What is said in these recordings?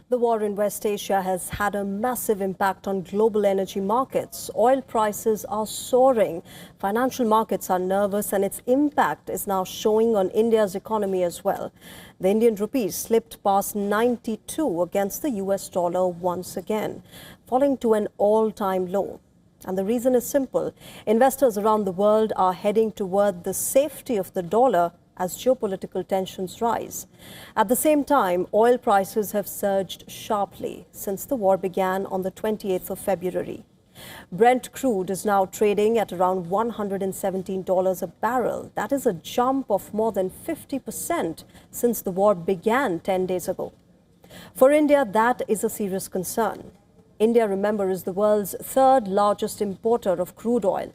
The war in West Asia has had a massive impact on global energy markets. Oil prices are soaring, financial markets are nervous, and its impact is now showing on India's economy as well. The Indian rupee slipped past 92 against the US dollar once again, falling to an all-time low. And the reason is simple. Investors around the world are heading toward the safety of the dollar as geopolitical tensions rise. At the same time, oil prices have surged sharply since the war began on the 28th of February. Brent crude is now trading at around $117 a barrel. That is a jump of more than 50% since the war began 10 days ago. For India, that is a serious concern. India, remember, is the world's third largest importer of crude oil.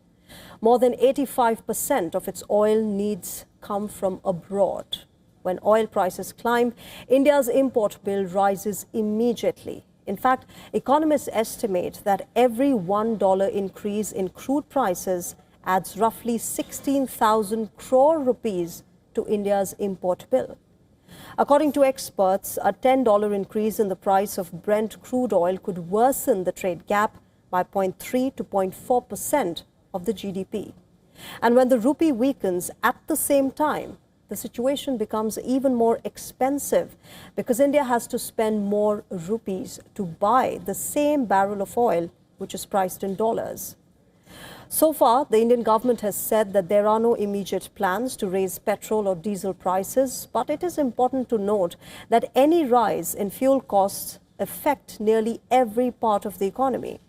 More than 85% of its oil needs come from abroad. When oil prices climb, India's import bill rises immediately. In fact, economists estimate that every $1 increase in crude prices adds roughly 16,000 crore rupees to India's import bill. According to experts, a $10 increase in the price of Brent crude oil could worsen the trade gap by 0.3 to 0.4% of the GDP. And when the rupee weakens at the same time, the situation becomes even more expensive because India has to spend more rupees to buy the same barrel of oil, which is priced in dollars. So far, the Indian government has said that there are no immediate plans to raise petrol or diesel prices, but it is important to note that any rise in fuel costs affect nearly every part of the economy.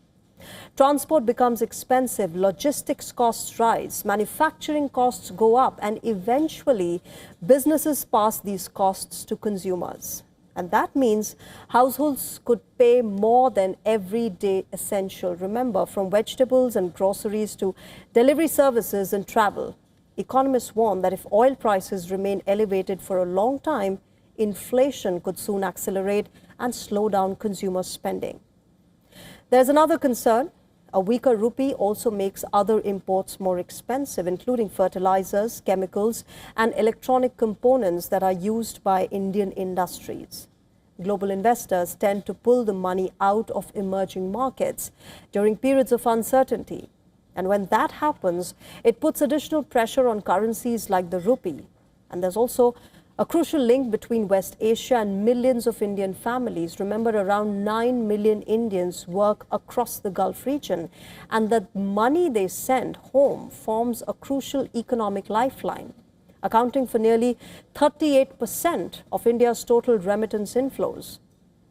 Transport becomes expensive, logistics costs rise, manufacturing costs go up, and eventually businesses pass these costs to consumers. And that means households could pay more than everyday essential. Remember, from vegetables and groceries to delivery services and travel. Economists warn that if oil prices remain elevated for a long time, inflation could soon accelerate and slow down consumer spending. There's another concern. A weaker rupee also makes other imports more expensive, including fertilizers, chemicals, and electronic components that are used by Indian industries. Global investors tend to pull the money out of emerging markets during periods of uncertainty. And when that happens, it puts additional pressure on currencies like the rupee. And there's also a crucial link between West Asia and millions of Indian families. Remember, around 9 million Indians work across the Gulf region, and the money they send home forms a crucial economic lifeline, accounting for nearly 38% of India's total remittance inflows.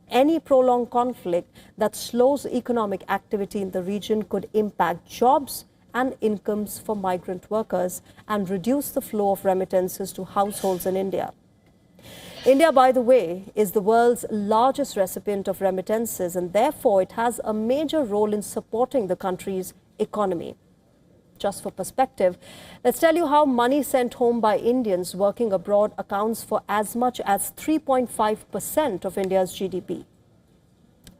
Any prolonged conflict that slows economic activity in the region could impact jobs and incomes for migrant workers and reduce the flow of remittances to households in India. India, by the way, is the world's largest recipient of remittances, and therefore it has a major role in supporting the country's economy. Just for perspective, let's tell you how money sent home by Indians working abroad accounts for as much as 3.5% of India's GDP.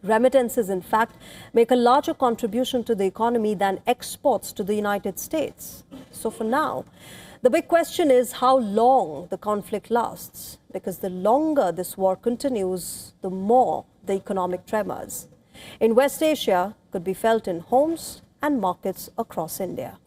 Remittances, in fact, make a larger contribution to the economy than exports to the United States. So for now, the big question is how long the conflict lasts, because the longer this war continues, the more the economic tremors in West Asia could be felt in homes and markets across India.